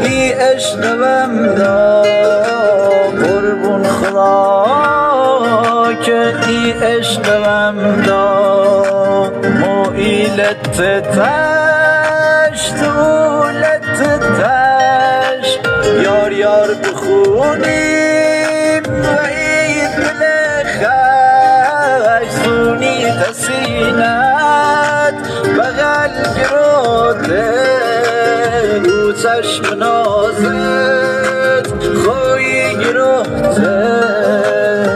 ای عشقم دا قربون خدا که ای عشقم دا مویلت تش طولت تش یار یار بخونیم و این بلخش سونی تسینت بغل گروته او چشم نازت خوی گروته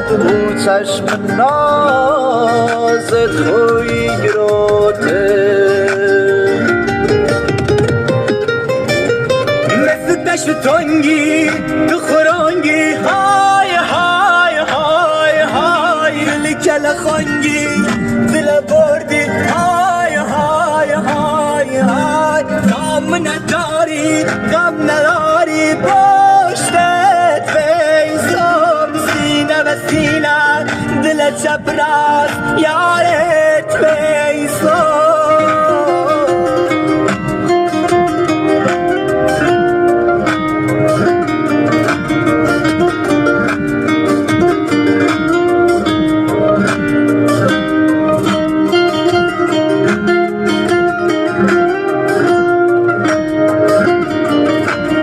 او چشم نازت خوی گروته مثل دشت تنگی تو خورانگی های های های های لکل خانگی دل بردی های های های های غم نداری غم نداری پشتت فیضم سینه و سینه دل چپ راست یار